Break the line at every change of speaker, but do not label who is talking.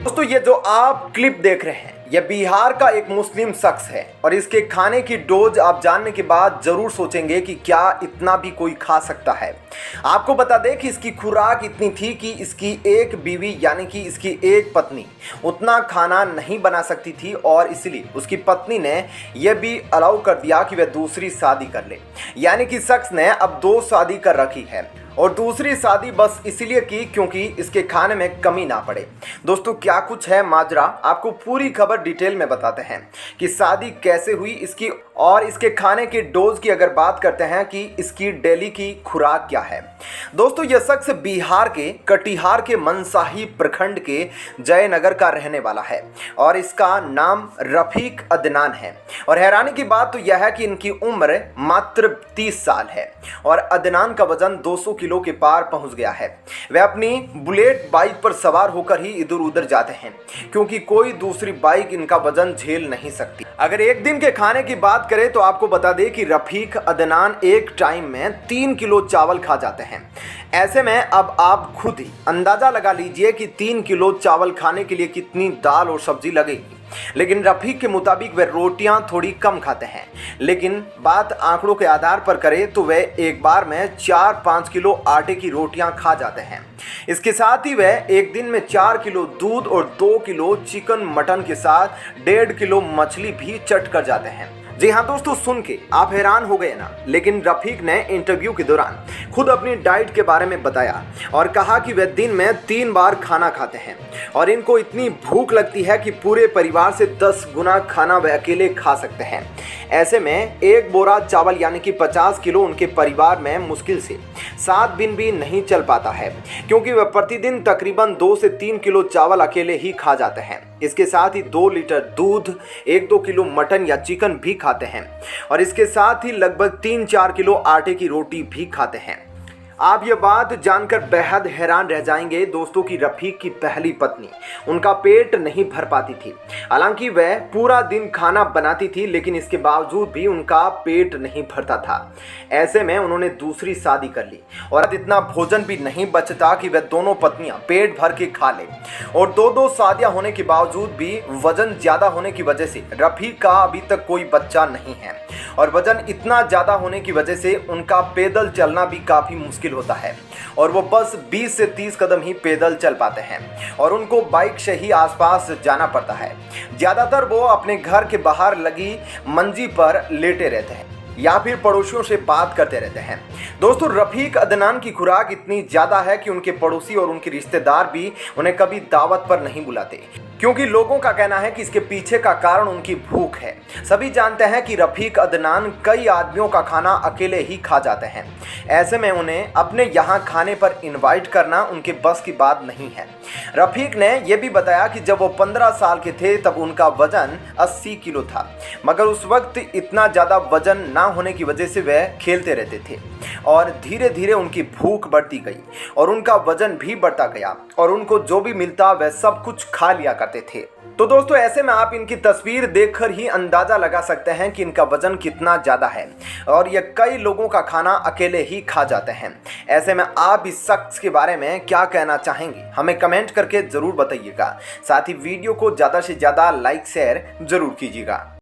दोस्तों ये जो आप क्लिप देख रहे हैं यह बिहार का एक मुस्लिम शख्स है और इसके खाने की डोज आप जानने के बाद जरूर सोचेंगे कि क्या इतना भी कोई खा सकता है। आपको बता दें कि इसकी खुराक इतनी थी कि इसकी एक बीवी यानी कि इसकी एक पत्नी उतना खाना नहीं बना सकती थी और इसलिए उसकी पत्नी ने यह भी अलाउ कर दिया कि वह दूसरी शादी कर ले। यानी कि शख्स ने अब 2 शादी कर रखी है और दूसरी शादी बस इसलिए की क्योंकि इसके खाने में कमी ना पड़े। दोस्तों क्या कुछ है माजरा, आपको पूरी खबर डिटेल में बताते हैं कि शादी कैसे हुई इसकी और इसके खाने के डोज की अगर बात करते हैं कि इसकी डेली की खुराक क्या है। दोस्तों यह शख्स बिहार के कटिहार के मनसाही प्रखंड के जयनगर का रहने वाला है और इसका नाम रफीक अदनान है। और हैरानी की बात तो यह है कि इनकी उम्र मात्र 30 साल है और अदनान का वजन 200 किलो के पार पहुंच गया है। वे अपनी बुलेट बाइक पर सवार होकर ही इधर उधर जाते हैं क्योंकि कोई दूसरी बाइक इनका वजन झेल नहीं सकती। अगर एक दिन के खाने की बात करें तो आपको बता दें कि रफीक अदनान एक टाइम में 3 किलो चावल खा जाते हैं। ऐसे में अब आप खुद ही अंदाजा लगा लीजिए कि 3 किलो चावल खाने के लिए कितनी दाल और सब्जी लगेगी। लेकिन रफीक के मुताबिक वे रोटियां थोड़ी कम खाते हैं, लेकिन बात आंकड़ों के आधार पर करें तो वे एक बार में 4-5 किलो आटे की रोटियां खा जाते हैं। इसके साथ ही वे एक दिन में 4 किलो दूध और 2 किलो चिकन मटन के साथ 1.5 किलो मछली भी चट कर जाते हैं। जी हाँ दोस्तों, सुन के आप हैरान हो गए ना, लेकिन रफीक ने इंटरव्यू के दौरान खुद अपनी डाइट के बारे में बताया और कहा कि वे दिन में 3 बार खाना खाते हैं और इनको इतनी भूख लगती है कि पूरे परिवार से 10 गुना खाना वे अकेले खा सकते हैं। ऐसे में एक बोरा चावल यानी कि 50 किलो उनके परिवार में मुश्किल से 7 दिन भी नहीं चल पाता है क्योंकि वे प्रतिदिन तकरीबन 2 से 3 किलो चावल अकेले ही खा जाते हैं। इसके साथ ही 2 लीटर दूध, 1-2 किलो मटन या चिकन भी खाते हैं और इसके साथ ही लगभग 3-4 किलो आटे की रोटी भी खाते हैं। आप ये बात जानकर बेहद हैरान रह जाएंगे दोस्तों कि रफीक की पहली पत्नी उनका पेट नहीं भर पाती थी। हालांकि वह पूरा दिन खाना बनाती थी लेकिन इसके बावजूद भी उनका पेट नहीं भरता था। ऐसे में उन्होंने दूसरी शादी कर ली और इतना भोजन भी नहीं बचता कि वह दोनों पत्नियां पेट भर के खा ले। और 2-2 शादियां होने के बावजूद भी वजन ज्यादा होने की वजह से रफीक का अभी तक कोई बच्चा नहीं है और वजन इतना ज्यादा होने की वजह से उनका पैदल चलना भी काफी मुश्किल होता है और वो बस 20 से 30 कदम ही पैदल चल पाते हैं और उनको बाइक से ही आसपास जाना पड़ता है। ज्यादातर वो अपने घर के बाहर लगी मंजी पर लेटे रहते हैं या फिर पड़ोसियों से बात करते रहते हैं। दोस्तों रफीक अदनान की खुराक इतनी ज़्यादा है कि उनके पड़ोसी और उनके रिश्तेदार भी उन्हें कभी दावत पर नहीं बुलाते क्योंकि लोगों का कहना है कि इसके पीछे का कारण उनकी भूख है। सभी जानते हैं कि रफीक अदनान कई आदमियों का खाना अकेले ही खा जाते हैं। ऐसे में उन्हें अपने यहाँ खाने पर इनवाइट करना उनके बस की बात नहीं है। रफीक ने यह भी बताया कि जब वो 15 साल के थे तब उनका वजन 80 किलो था, मगर उस वक्त इतना ज़्यादा वजन ना होने की वजह से वह खेलते रहते थे और धीरे धीरे उनकी भूख बढ़ती गई और उनका वजन भी बढ़ता गया और उनको जो भी मिलता वह सब कुछ खा लिया करते थे। तो दोस्तों ऐसे में आप इनकी तस्वीर देखकर ही अंदाजा लगा सकते हैं कि इनका वजन कितना ज़्यादा है और ये कई लोगों का खाना अकेले ही खा जाते हैं। ऐसे में आप इस शख्स के बारे में क्या कहना चाहेंगे, हमें कमेंट करके ज़रूर बताइएगा। साथ ही वीडियो को ज़्यादा से ज़्यादा लाइक शेयर ज़रूर कीजिएगा।